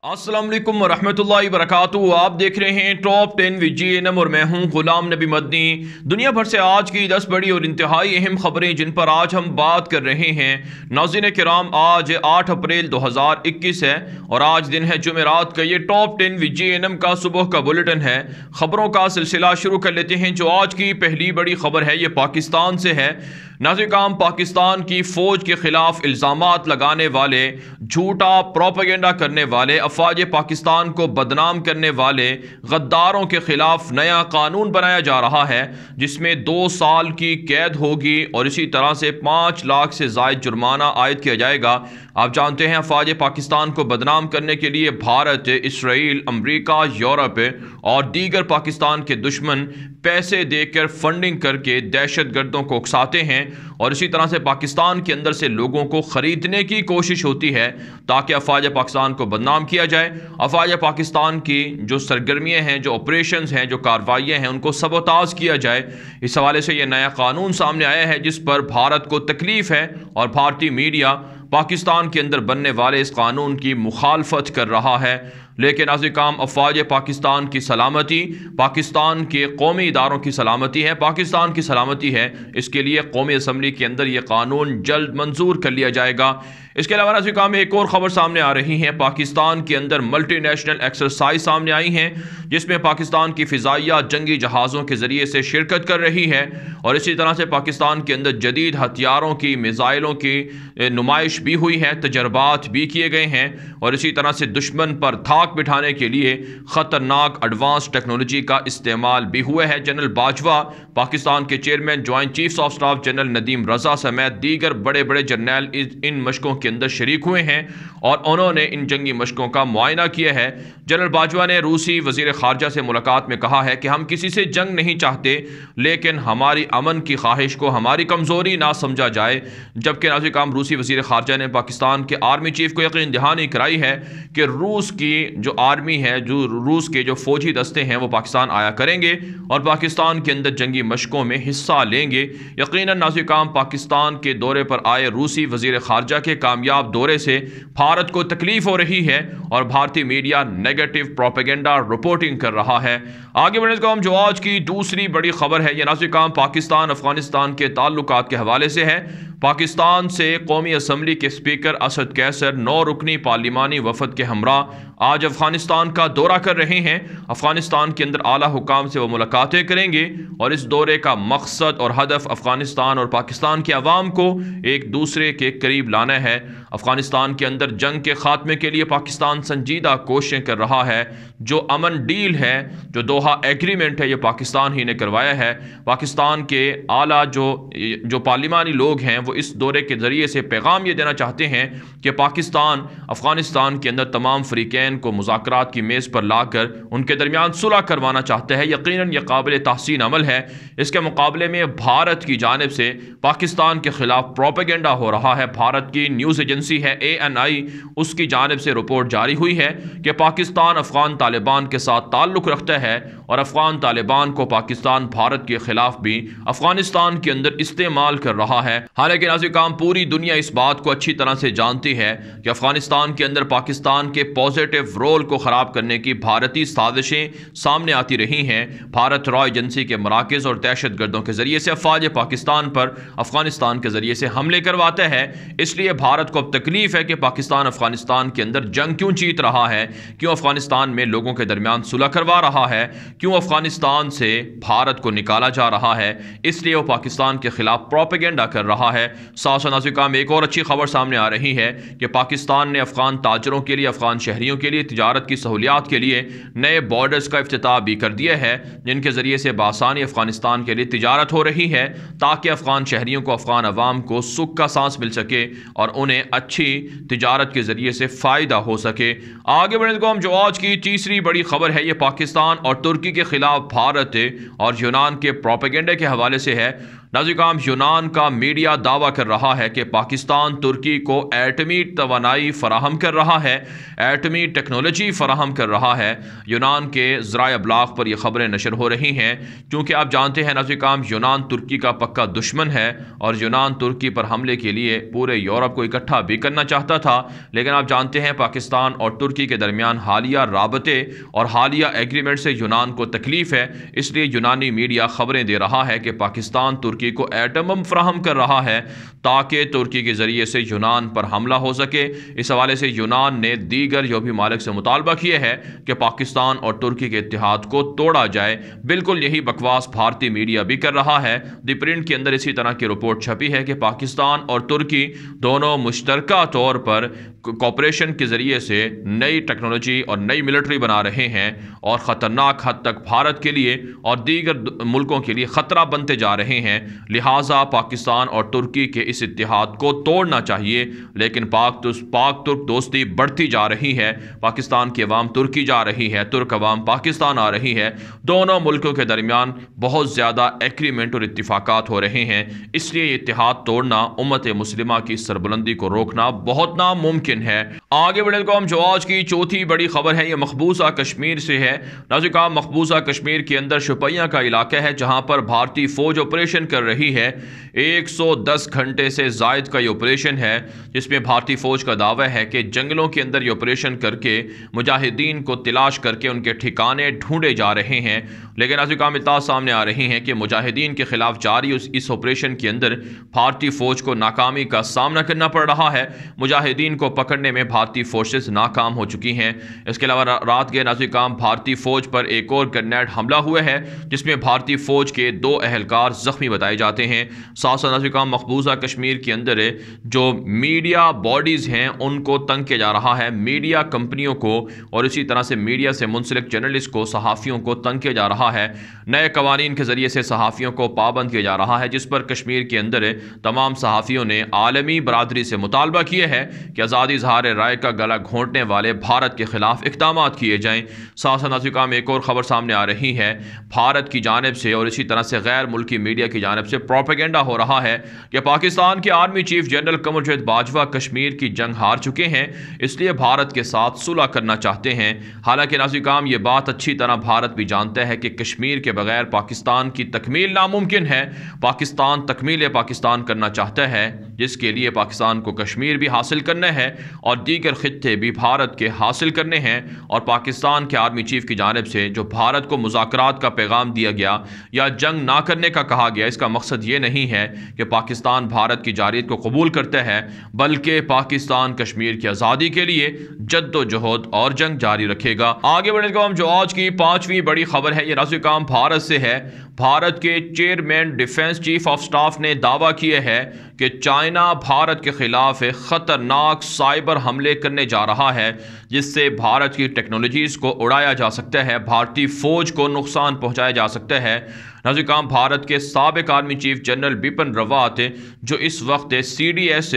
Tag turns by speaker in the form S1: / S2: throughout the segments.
S1: अस्सलाम वालेकुम रहमतुल्लाहि वबरकातुहू। आप देख रहे हैं टॉप 10 विद GNM और मैं हूं गुलाम नबी मदनी। दुनिया भर से आज की 10 बड़ी और इंतहाई अहम खबरें जिन पर आज हम बात कर रहे हैं। नाज़रीन किराम, आज 8 अप्रैल 2021 है और आज दिन है जुमेरात का। ये टॉप 10 विद GNM का सुबह का बुलेटिन है। खबरों का सिलसिला शुरू कर लेते हैं। जो आज की पहली बड़ी खबर है ये पाकिस्तान से है। नाज़रीन, पाकिस्तान की फ़ौज के खिलाफ इल्ज़ामात लगाने वाले, झूठा प्रोपेगेंडा करने वाले, अफवाज पाकिस्तान को बदनाम करने वाले गद्दारों के खिलाफ नया कानून बनाया जा रहा है जिसमें 2 साल की कैद होगी और इसी तरह से 5 लाख से ज़ायद जुर्माना आयद किया जाएगा। आप जानते हैं अफवाज पाकिस्तान को बदनाम करने के लिए भारत, इसराइल, अमरीका, यूरोप और दीगर पाकिस्तान के दुश्मन पैसे देकर फंडिंग करके दहशत गर्दों को उकसाते हैं और इसी तरह से पाकिस्तान के अंदर से लोगों को ख़रीदने की कोशिश होती है ताकि अफवाज पाकिस्तान को बदनाम किया जाए। अफवाज पाकिस्तान की जो सरगर्मियाँ हैं, जो ऑपरेशंस हैं, जो कार्रवाइयाँ हैं, उनको सबोताज किया जाए। इस हवाले से ये नया कानून सामने आया है जिस पर भारत को तकलीफ़ है और भारतीय मीडिया पाकिस्तान के अंदर बनने वाले इस कानून की मुखालफत कर रहा है। लेकिन काम अफवाज पाकिस्तान की सलामती, पाकिस्तान के कौमी इदारों की सलामती है, पाकिस्तान की सलामती है। इसके लिए कौमी असम्बली के अंदर ये कानून जल्द मंजूर कर लिया जाएगा। इसके अलावा काम में एक और ख़बर सामने आ रही है। पाकिस्तान के अंदर मल्टी नेशनल एक्सरसाइज सामने आई हैं जिसमें पाकिस्तान की फ़िज़ाइया जंगी जहाज़ों के ज़रिए से शिरकत कर रही है और इसी तरह से पाकिस्तान के अंदर जदीद हथियारों की, मिज़ाइलों की नुमाइश भी हुई है, तजर्बात भी किए गए हैं और इसी तरह से दुश्मन पर धाक बिठाने के लिए ख़तरनाक एडवांस टेक्नोलॉजी का इस्तेमाल भी हुआ है। जनरल बाजवा, पाकिस्तान के chairman joint chiefs of staff general Nadeem Raza समेत दीगर बड़े बड़े जर्नैल इन मशकों के अंदर शरीक हुए हैं और उन्होंने इन जंगी मशकों का मुआयना किया है। जनरल बाजवा ने रूसी वज़ीर ख़ारजा से मुलाकात में कहा है कि हम किसी से जंग नहीं चाहते लेकिन हमारी अमन की ख्वाहिश को हमारी कमज़ोरी ना समझा जाए। जबकि नाज़रीन, रूसी वज़ीर ख़ारजा ने पाकिस्तान के आर्मी चीफ को यकीन दहानी कराई है कि रूस की जो आर्मी है, जो रूस के जो फ़ौजी दस्ते हैं वो पाकिस्तान आया करेंगे और पाकिस्तान के अंदर जंगी मशकों में हिस्सा लेंगे। यकीनन नाज़रीन, पाकिस्तान के दौरे पर आए रूसी वज़ीर ख़ारजा के कामयाब दौरे से भारत को तकलीफ हो रही है और भारतीय मीडिया नेगेटिव प्रोपेगेंडा रिपोर्टिंग कर रहा है। आगे बढ़ने को हम जो आज की दूसरी बड़ी खबर है ये नाज़रीन पाकिस्तान अफगानिस्तान के ताल्लुकात के हवाले से है। पाकिस्तान से कौमी असम्बली के स्पीकर असद कैसर 9 रुकनी पार्लिमानी वफद के हमरा आज अफगानिस्तान का दौरा कर रहे हैं। अफगानिस्तान के अंदर आला हुकाम से वो मुलाकातें करेंगे और इस दौरे का मकसद और हदफ अफगानिस्तान और पाकिस्तान के अवाम को एक दूसरे के करीब लाना है। अफगानिस्तान के अंदर जंग के खात्मे के लिए पाकिस्तान संजीदा कोशिशें कर रहा है। जो अमन डील है, जो दोहा एग्रीमेंट है, ये पाकिस्तान ही ने करवाया है। पाकिस्तान के आला जो पार्लिमानी लोग हैं वो इस दौरे के ज़रिए से पैगाम ये देना चाहते हैं कि पाकिस्तान अफगानिस्तान के अंदर तमाम फ़रीक़ैन को मुज़ाकरात की मेज़ पर लाकर उनके दरमियान सुलह करवाना चाहता है। यकीनन यह काबिल तहसीन अमल है। इसके मुकाबले में भारत की जानिब से पाकिस्तान के ख़िलाफ़ प्रोपेगेंडा हो रहा है। भारत की न्यूज़ एजेंसी है ANI, उसकी जानिब से रिपोर्ट जारी हुई है कि पाकिस्तान अफ़गान तालिबान के साथ ताल्लुक़ रखता है और अफ़गान तालिबान को पाकिस्तान भारत के ख़िलाफ़ भी अफ़गानिस्तान के अंदर इस्तेमाल कर रहा है। हालांकि नाज़रीन, पूरी दुनिया इस बात को अच्छी तरह से जानती है कि अफ़गानिस्तान के अंदर पाकिस्तान के पॉजिटिव रोल को ख़राब करने की भारतीय साजिशें सामने आती रही हैं। भारत रॉ एजेंसी के मराकज़ और दहशत गर्दों के ज़रिए से अफवाज पाकिस्तान पर अफ़गानिस्तान के ज़रिए से हमले करवाता है। इसलिए भारत को अब तकलीफ़ है कि पाकिस्तान अफ़गानिस्तान के अंदर जंग क्यों जीत रहा है, क्यों अफ़गानिस्तान में लोगों के दरमियान सुलह करवा रहा है, क्यों अफ़गानिस्तान से भारत को निकाला जा रहा है। इसलिए वो पाकिस्तान के ख़िलाफ़ प्रोपेगेंडा कर रहा है। साथ नाज़रीन, में एक और अच्छी खबर सामने आ रही है कि पाकिस्तान ने अफ़गान ताजरों के लिए, अफ़गान शहरियों के लिए तिजारत की सहूलियात के लिए नए बॉर्डर्स का इफ्तिताह भी कर दिया है जिनके ज़रिए से बासानी अफ़गानिस्तान के लिए तिजारत हो रही है ताकि अफ़गान शहरियों को, अफ़गान अवाम को सुख का सांस मिल सके और उन्हें अच्छी तिजारत के ज़रिए से फ़ायदा हो सके। आगे बढ़ने को हम जो आज की तीसरी बड़ी खबर है ये पाकिस्तान और तुर्की के ख़िलाफ़ भारत और यूनान के प्रोपेगेंडे के हवाले से है। नाज़रीन, यूनान का मीडिया दावा कर रहा है कि पाकिस्तान तुर्की को एटमी तवानाई फराहम कर रहा है, एटमी टेक्नोलॉजी फराहम कर रहा है। यूनान के ज़राए अबलाग पर यह खबरें नशर हो रही हैं, क्योंकि आप जानते हैं नाज़रीन, यूनान तुर्की का पक्का दुश्मन है और यूनान तुर्की पर हमले के लिए पूरे यूरोप को इकट्ठा भी करना चाहता था। लेकिन आप जानते हैं पाकिस्तान और तुर्की के दरमियान हालिया राबते और हालिया एग्रीमेंट से यूनान को तकलीफ़ है, इसलिए यूनानी मीडिया खबरें दे रहा है कि पाकिस्तान तुर्की को एटम बम फराहम कर रहा है ताकि तुर्की के ज़रिए से यूनान पर हमला हो सके। इस हवाले से यूनान ने दीगर जो भी मालिक से मुतालबा किया है कि पाकिस्तान और तुर्की के इत्तेहाद को तोड़ा जाए। बिल्कुल यही बकवास भारतीय मीडिया भी कर रहा है। द प्रिंट के अंदर इसी तरह की रिपोर्ट छपी है कि पाकिस्तान और तुर्की दोनों मुश्तरका तौर पर कोऑपरेशन के ज़रिए से नई टेक्नोलॉजी और नई मिलिट्री बना रहे हैं और ख़तरनाक हद तक भारत के लिए और दीगर मुल्कों के लिए ख़तरा बनते जा रहे हैं। लिहाजा पाकिस्तान और तुर्की के इस इत्तेहाद को तोड़ना चाहिए। लेकिन पाक तुर्क दोस्ती बढ़ती जा रही है, पाकिस्तान की अवाम तुर्की जा रही है, तुर्क अवाम पाकिस्तान आ रही है। दोनों मुल्कों के दरमियान बहुत ज़्यादा एग्रीमेंट और इत्तिफाकात हो रहे हैं, इसलिए इत्तेहाद तोड़ना, उम्मत मुस्लिमा की सरबुलंदी को रोकना बहुत नामुमकिन है। आगे बढ़े तो हम जो आज की चौथी बड़ी खबर है, यह मकबूजा कश्मीर से है। नाज़रीन, मकबूजा कश्मीर के अंदर शुपियाँ का इलाका है जहाँ पर भारतीय फ़ौज ऑपरेशन कर रही है। 110 घंटे से ज़ायद का ये ऑपरेशन है, जिसमें भारतीय फ़ौज का दावा है कि जंगलों के अंदर ये ऑपरेशन करके मुजाहिदीन को तलाश करके उनके ठिकाने ढूंढे जा रहे हैं। लेकिन नाज़रीन, इत्तला सामने आ रही हैं कि मुजाहिदीन के खिलाफ जारी इस ऑपरेशन के अंदर भारतीय फ़ौज को नाकामी का सामना करना पड़ रहा है। मुजाहिदीन को पकड़ने में भारतीय फोर्सेस नाकाम हो चुकी हैं। इसके अलावा रात के नाज़रीन, भारतीय फ़ौज पर एक और ग्रेनेड हमला हुआ है, जिसमें भारतीय फ़ौज के 2 अहलकार ज़ख्मी बताए जाते हैं। साथ साथ नाज़रीन, मकबूजा कश्मीर के अंदर जो मीडिया बॉडीज़ हैं उनको तंग किया जा रहा है, मीडिया कंपनियों को और इसी तरह से मीडिया से मुंसलिक जर्नलिस्ट को, सहाफ़ियों को तंग किया जा रहा है। नए कवानीन के ज़रिए से सहाफ़ियों को पाबंद किया जा रहा है, जिस पर कश्मीर के अंदर तमाम सहाफ़ियों ने आलमी बरादरी से मुतालबा किया है कि आज़ादी इज़हार राय का गला घोंटने वाले भारत के खिलाफ इक़दाम किए जाएँ। साथ साथ नाज़रीन, एक और ख़बर सामने आ रही है, भारत की जानिब से और इसी तरह से गैर मुल्की मीडिया की जानिब से प्रोपेगेंडा हो रहा है कि पाकिस्तान के army chief general Kamruddin Bajwa Kashmir की जंग हार चुके हैं, इसलिए भारत के साथ सुलह करना चाहते हैं। हालांकि नाज़रीन, ये बात अच्छी तरह भारत भी जानता है कि कश्मीर के बगैर पाकिस्तान की तकमील नामुमकिन है। पाकिस्तान तकमील पाकिस्तान करना चाहता है, जिसके लिए पाकिस्तान को कश्मीर भी हासिल करना है और दीगर खित्ते भी भारत के हासिल करने हैं। और पाकिस्तान के आर्मी चीफ की जानिब से जो भारत को मुज़ाकरात का पैगाम दिया गया या जंग ना करने का कहा गया, इसका मकसद ये नहीं है कि पाकिस्तान भारत की जारियत को कबूल करता है, बल्कि पाकिस्तान कश्मीर की आज़ादी के लिए जद्दोजहद और जंग जारी रखेगा। आगे बढ़ने का हम जो आज की 5वीं बड़ी खबर है, ये नाज़रीन भारत से है। भारत के chairman defence chief of staff ने दावा किया है कि चाइना भारत के खिलाफ ख़तरनाक साइबर हमले करने जा रहा है, जिससे भारत की टेक्नोलॉजीज़ को उड़ाया जा सकता है, भारतीय फ़ौज को नुकसान पहुंचाया जा सकता है। नाज़रीन, भारत के साबिक army chief general Bipin Rawat, जो इस वक्त CDS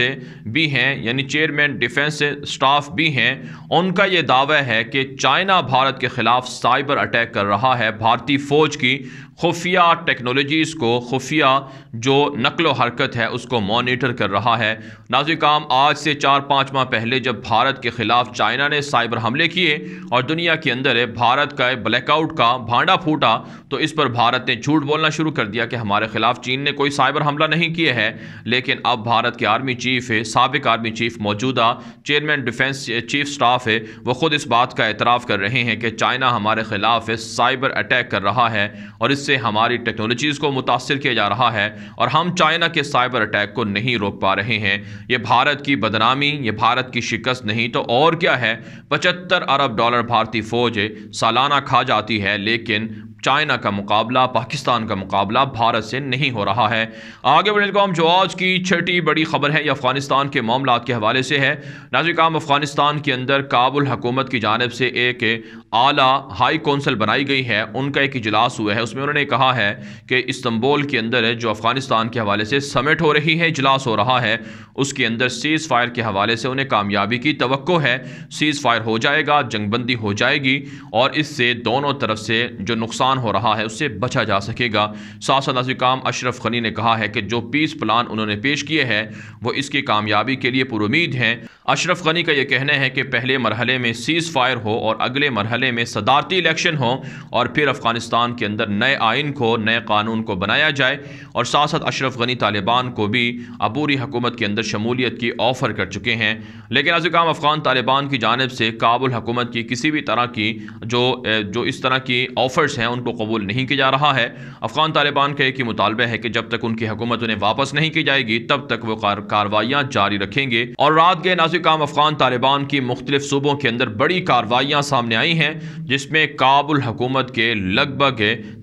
S1: भी हैं, यानी चेयरमैन डिफेंस स्टाफ भी हैं, उनका ये दावा है कि चाइना भारत के ख़िलाफ़ साइबर अटैक कर रहा है, भारतीय फ़ौज की खुफिया टेक्नोलॉजीज़ को, खुफिया जो नकलो हरकत है उसको मॉनिटर कर रहा है। नाज़रीन, आज से 4-5 माह पहले जब भारत के ख़िलाफ़ चाइना ने साइबर हमले किए और दुनिया के अंदर भारत का ब्लैकआउट का भांडा फूटा, तो इस पर भारत ने झूठ बोलना शुरू कर दिया कि हमारे खिलाफ चीन ने कोई साइबर हमला नहीं किया है। लेकिन अब भारत के आर्मी चीफ है, साबिक आर्मी चीफ, मौजूदा चेयरमैन डिफेंस चीफ स्टाफ है, वो खुद इस बात का एतराफ़ कर रहे हैं कि चाइना हमारे खिलाफ साइबर अटैक कर रहा है और इससे हमारी टेक्नोलॉजीज़ को मुतासिर किया जा रहा है और हम चाइना के साइबर अटैक को नहीं रोक पा रहे हैं। ये भारत की बदनामी, ये भारत की शिकस्त नहीं तो और क्या है। 75 अरब डॉलर भारतीय फ़ौज सालाना खा जाती है, लेकिन चाइना का मुकाबला, पाकिस्तान का मुकाबला भारत से नहीं हो रहा है। आगे बढ़ने को हम जो आज की 6ठी बड़ी खबर है, ये अफ़गानिस्तान के मामलात के हवाले से है। नाज़रीन, अफ़गानिस्तान के अंदर काबुल हुकूमत की जानिब से एक आला हाई कौंसिल बनाई गई है, उनका एक इजलास हुआ है। उसमें उन्होंने कहा है कि इस्तंबुल के अंदर जो अफ़गानिस्तान के हवाले से समिट हो रही है, इजलास हो रहा है, उसके अंदर सीज़ फायर के हवाले से उन्हें कामयाबी की तवक्को है। सीज़ फायर हो जाएगा, जंगबंदी हो जाएगी और इससे दोनों तरफ से जो नुकसान نقصان ہو رہا ہے اس سے بچا جا سکے گا۔ ساتھ ساتھ ناظرین کرام اشرف غنی نے کہا ہے کہ جو پیس پلان انہوں نے پیش کیے ہیں وہ اس کی کامیابی کے لیے پر امید ہیں۔ اشرف غنی کا یہ کہنا ہے کہ پہلے مرحلے میں سیز فائر ہو اور اگلے مرحلے میں صدارتی الیکشن ہو اور پھر افغانستان کے اندر نئے آئین کو، نئے قانون کو بنایا جائے، اور ساتھ ساتھ اشرف غنی طالبان کو بھی عبوری حکومت کے اندر شمولیت کی آفر کر چکے ہیں۔ لیکن ناظرین کرام افغان طالبان کی جانب سے کابل حکومت کی کسی بھی طرح کی جو اس طرح کی آفرز ہیں ان کو قبول نہیں کیا جا رہا ہے۔ افغان طالبان کا ایک ہی مطالبہ ہے کہ جب تک ان کی حکومت انہیں واپس نہیں کی جائے گی تب تک وہ کارروائیاں جاری رکھیں گے۔ اور رات کے ناظرین کرام افغان طالبان کی مختلف صوبوں کے اندر بڑی کارروائیاں سامنے آئی ہیں جس میں کابل حکومت کے لگ بھگ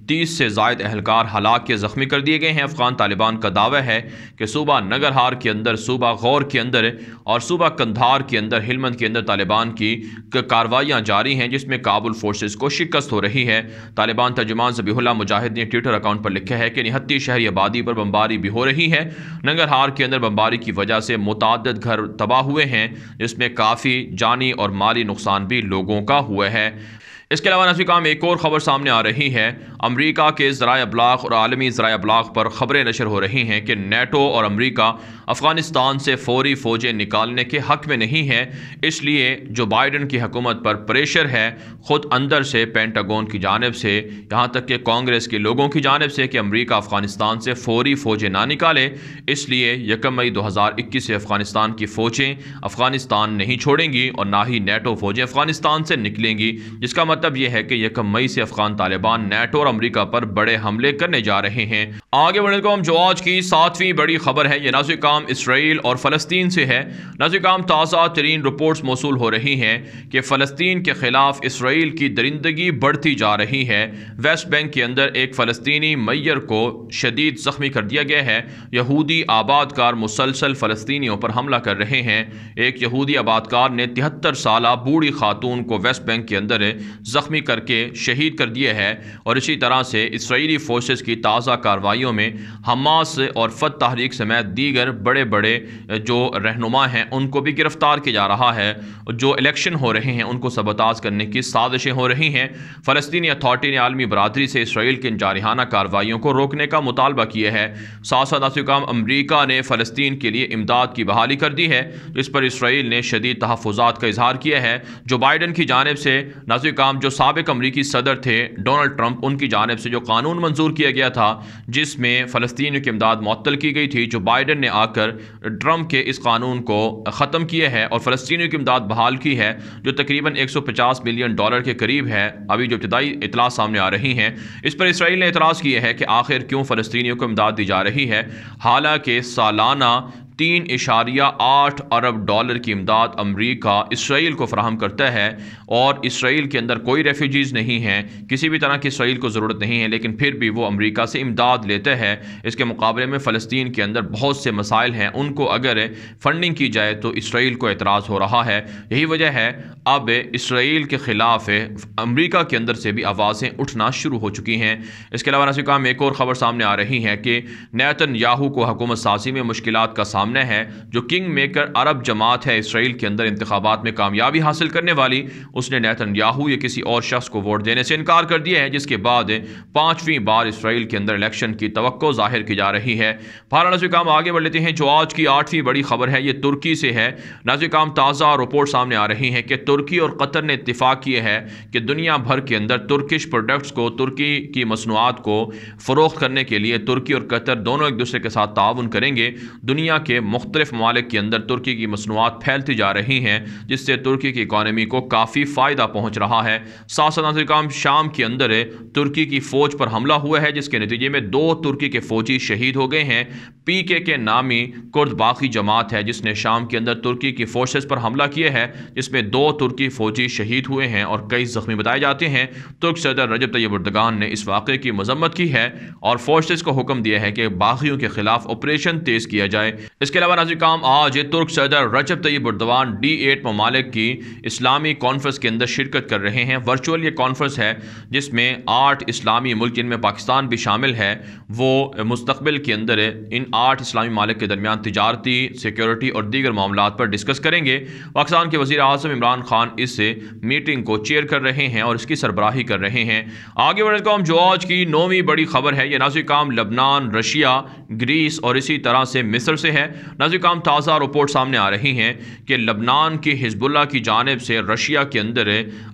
S1: 30 سے زائد اہلکار ہلاک کے زخمی کر دیے گئے ہیں۔ افغان طالبان کا دعویٰ ہے کہ صوبہ ننگرہار کے اندر، صوبہ غور کے اندر اور صوبہ قندھار کے اندر، ہلمند کے اندر طالبان کی کارروائیاں جاری ہیں جس میں کابل فورسز کو شکست ہو رہی ہے۔ طالبان ترجمان ذبیح اللہ مجاہد نے ٹویٹر اکاؤنٹ پر لکھا ہے کہ نہتی شہری آبادی پر بمباری بھی ہو رہی ہے۔ ننگرہار کے اندر بمباری کی وجہ سے متعدد گھر تباہ ہوئے ہیں جس میں کافی جانی اور مالی نقصان بھی لوگوں کا ہوا ہے۔ اس کے علاوہ ناظرین کرام ایک اور خبر سامنے آ رہی ہے۔ امریکہ کے ذرائع ابلاغ اور عالمی ذرائع ابلاغ پر خبریں نشر ہو رہی ہیں کہ نیٹو اور امریکہ افغانستان سے فوری فوجیں نکالنے کے حق میں نہیں ہے، اس لیے جو بائیڈن کی حکومت پر پریشر ہے خود اندر سے، پینٹاگون کی جانب سے، یہاں تک کہ کانگریس کے لوگوں کی جانب سے، کہ امریکہ افغانستان سے فوری فوجیں نہ نکالے۔ اس لیے 1 مئی 2021 سے افغانستان کی فوجیں افغانستان نہیں چھوڑیں گی اور نہ ہی نیٹو فوجیں افغانستان سے نکلیں گی، جس کا مطلب یہ ہے کہ 1 مئی سے افغان طالبان نیٹو اور امریکہ پر بڑے حملے کرنے جا رہے ہیں۔ آگے بڑھنے کو ہم جو آج کی 7ویں بڑی خبر ہے یہ ناظرین کرام اسرائیل اور فلسطین سے ہے۔ ناظرین کرام تازہ ترین رپورٹس موصول ہو رہی ہیں کہ فلسطین کے خلاف اسرائیل کی درندگی بڑھتی جا رہی ہے۔ ویسٹ بینک کے اندر ایک فلسطینی میئر کو شدید زخمی کر دیا گیا ہے۔ یہودی آباد کار مسلسل فلسطینیوں پر حملہ کر رہے ہیں۔ ایک یہودی آباد کار نے 73 سالہ بوڑھی خاتون کو ویسٹ بینک کے اندر زخمی کر کے شہید کر دیا ہے، اور اسی طرح سے اسرائیلی فورسز کی تازہ کارروائیوں میں حماس اور فتح تحریک سمیت دیگر بڑے بڑے جو رہنما ہیں ان کو بھی گرفتار کیا جا رہا ہے۔ جو الیکشن ہو رہے ہیں ان کو سبوتاژ کرنے کی سازشیں ہو رہی ہیں۔ فلسطینی اتھارٹی نے عالمی برادری سے اسرائیل کی ان جارحانہ کارروائیوں کو روکنے کا مطالبہ کیا ہے۔ ساتھ ساتھ ناظرین کرام امریکہ نے فلسطین کے لیے امداد کی بحالی کر دی ہے، جس پر اسرائیل نے شدید تحفظات کا اظہار کیا ہے۔ جو بائیڈن کی جانب سے ناظرین کرام جو سابق امریکی صدر تھے ڈونلڈ ٹرمپ، ان کی جانب سے جو قانون منظور کیا گیا تھا جس میں فلسطینیوں کی امداد معطل کی گئی تھی، جو بائیڈن نے آ کر ٹرمپ کے اس قانون کو ختم کیا ہے اور فلسطینیوں کی امداد بحال کی ہے، جو تقریباً $150 ملین کے قریب ہے۔ ابھی جو ابتدائی اطلاع سامنے آ رہی ہیں اس پر اسرائیل نے اعتراض کیا ہے کہ آخر کیوں فلسطینیوں کو امداد دی جا رہی ہے، حالانکہ سالانہ $3.8 ارب کی امداد امریکہ اسرائیل کو فراہم کرتا ہے، اور اسرائیل کے اندر کوئی ریفیوجیز نہیں ہیں، کسی بھی طرح کی اسرائیل کو ضرورت نہیں ہے، لیکن پھر بھی وہ امریکہ سے امداد لیتا ہے۔ اس کے مقابلے میں فلسطین کے اندر بہت سے مسائل ہیں، ان کو اگر فنڈنگ کی جائے تو اسرائیل کو اعتراض ہو رہا ہے۔ یہی وجہ ہے اب اسرائیل کے خلاف امریکہ کے اندر سے بھی آوازیں اٹھنا شروع ہو چکی ہیں۔ اس کے علاوہ ناظرین کرام ایک اور خبر سامنے آ رہی ہے کہ نیتن یاہو کو حکومت سازی میں مشکلات کا سامنا ہے۔ جو کنگ میکر عرب جماعت ہے اسرائیل کے اندر انتخابات میں کامیابی حاصل کرنے والی، اس نے نیتن یاہو یا کسی اور شخص کو ووٹ دینے سے انکار کر دیا ہے، جس کے بعد 5ویں بار اسرائیل کے اندر الیکشن کی توقع ظاہر کی جا رہی ہے۔ بہرحال ناظرین کرام آگے بڑھ لیتے ہیں۔ جو آج کی 8ویں بڑی خبر ہے یہ ترکی سے ہے۔ ناظرین کرام تازہ رپورٹ سامنے آ رہی ہے کہ ترکی اور قطر نے اتفاق کیا ہے کہ دنیا بھر کے اندر ترکش پروڈکٹس کو، ترکی کی مصنوعات کو فروخت کرنے کے لیے ترکی اور قطر دونوں ایک دوسرے کے ساتھ تعاون کریں گے۔ دنیا کے مختلف ممالک کے اندر ترکی کی مصنوعات پھیلتی جا رہی ہیں، جس سے ترکی کی اکانومی کو کافی فائدہ پہنچ رہا ہے۔ ساتھ ساتھ ناظرین کرام شام کے اندر ترکی کی فوج پر حملہ ہوا ہے، جس کے نتیجے میں 2 ترکی کے فوجی شہید ہو گئے ہیں۔ PKK کے نامی کرد باغی جماعت ہے جس نے شام کے اندر ترکی کی فورسز پر حملہ کیا ہے، جس میں 2 ترکی فوجی شہید ہوئے ہیں اور کئی زخمی بتائے جاتے ہیں۔ ترک صدر رجب طیب اردگان نے اس واقعے کی مذمت کی ہے اور فورسز کو حکم دیا ہے کہ باغیوں کے خلاف آپریشن تیز کیا جائے۔ इसके अलावा नाज़रीन काम आज तुर्क सदर रजब तैयब एर्दोगान D8 ममालिक की इस्लामी कॉन्फ्रेंस के अंदर शिरकत कर रहे हैं। वर्चुअल ये कॉन्फ्रेंस है जिसमें 8 इस्लामी मुल्क जिनमें पाकिस्तान भी शामिल है वो मुस्तक़बिल के अंदर इन 8 इस्लामी मालिक के दरमियान तिजारती, सिक्योरिटी और दीगर मामलात पर डिस्कस करेंगे। पाकिस्तान के वज़ीर आज़म इमरान खान इस मीटिंग को चेयर कर रहे हैं और इसकी सरबराही कर रहे हैं। आगे बढ़ते हम जो आज की 9वीं बड़ी खबर है ये नाज़रीन काम लबनान, रशिया, ग्रीस और इसी तरह से मिस्र से है। नाज़रीन काम ताज़ा रिपोर्ट सामने आ रही हैं कि लबनान की हिजबुल्लाह की जानिब से रशिया के अंदर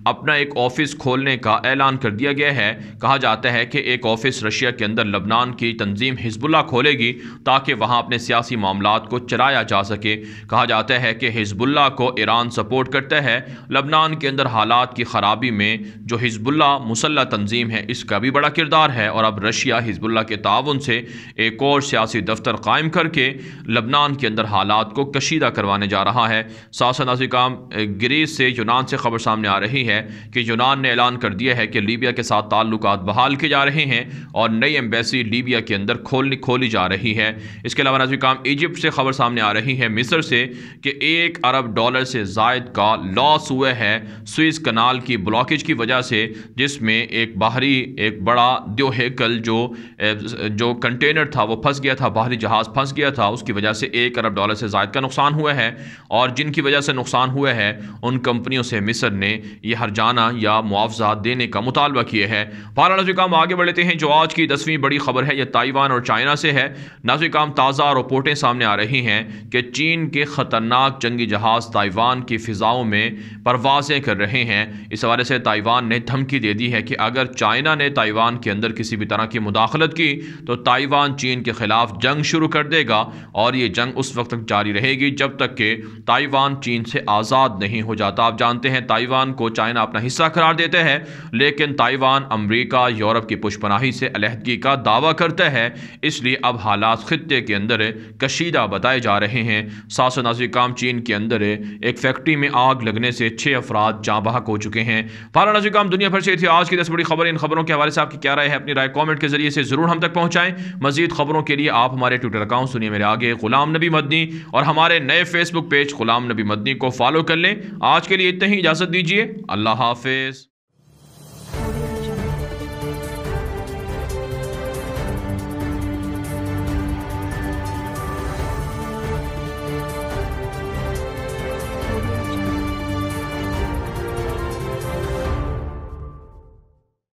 S1: अपना एक ऑफिस खोलने का ऐलान कर दिया गया है। कहा जाता है कि एक ऑफिस रशिया के अंदर लबनान की तंजीम हिजबुल्लाह खोलेगी ताकि वहाँ अपने सियासी मामलात को चलाया जा सके। कहा जाता है कि हिजबुल्लाह को ईरान सपोर्ट करता है। लबनान के अंदर हालात की ख़राबी में जो हिजबुल्लाह मुसल्लह तंजीम है इसका भी बड़ा किरदार है और अब रशिया हिजबुल्लाह के ताउन से एक और सियासी दफ्तर कायम करके लबनान के अंदर हालात को कशीदा करवाने जा रहा है। साथ नाज़रीन काम ग्रीस से यूनान से खबर सामने आ रही है कि यूनान ने ऐलान कर दिया है कि लीबिया के साथ ताल्लुकात बहाल किए जा रहे हैं और नई एम्बेसी लीबिया के अंदर खोली जा रही है। इसके अलावा नाज़रीन काम इजिप्ट से खबर सामने आ रही है मिस्र से कि $1 अरब से ज़ायद का लॉस हुआ है स्विस कनाल की ब्लॉकेज की वजह से, जिसमें एक बड़ा द्योहेकल जो कंटेनर था वो फंस गया था, बाहरी जहाज़ फंस गया था, उसकी वजह से $1 अरब से ज़ायद का नुकसान हुआ है और जिनकी वजह से नुकसान हुआ है उन कंपनियों से मिस्र ने यह हर्जाना या मुआवजा देने का मुतालबा किया है। बहरहाल नाज़रीन काम आगे बढ़ते हैं जो आज की 10वीं बड़ी खबर है यह ताइवान और चाइना से है। नाज़रीन काम ताज़ा रिपोर्टें सामने आ रही हैं कि चीन के ख़तरनाक जंगी जहाज़ ताइवान की फ़िज़ाओं में परवाज़ें कर रहे हैं। इस हवाले से ताइवान ने धमकी दे दी है कि अगर चाइना ने ताइवान के अंदर किसी भी तरह की मुदाखलत की तो ताइवान चीन के ख़िलाफ़ जंग शुरू कर देगा और ये जंग उस वक्त तक जारी रहेगी जब तक कि ताइवान चीन से आज़ाद नहीं हो जाता। आप जानते हैं ताइवान को चाइना अपना हिस्सा करार देता है लेकिन ताइवान अमेरिका, यूरोप की पुष्पनाही से अलहदगी का दावा करता है, इसलिए अब हालात खित्ते के अंदर कशीदा बताए जा रहे हैं। साथ नाज़रीन काम चीन के अंदर एक फैक्ट्री में आग लगने से 6 अफराद जाँ बहक हो चुके हैं। बहरहाल नाज़रीन काम दुनिया भर से थी आज की 10 बड़ी खबर। इन खबरों के हवाले से आपकी क्या राय है? अपनी राय कॉमेंट के जरिए से ज़रूर हम तक पहुँचाएँ। मज़ीद खबरों के लिए आप हमारे ट्विटर अकाउंट सुनिए मेरे आगे ग़ुलाम नबी मदनी और हमारे नए फेसबुक पेज ग़ुलाम नबी मदनी को फॉलो कर लें। आज के लिए इतना ही, इजाज़त दीजिए। अल्लाह हाफ़िज़।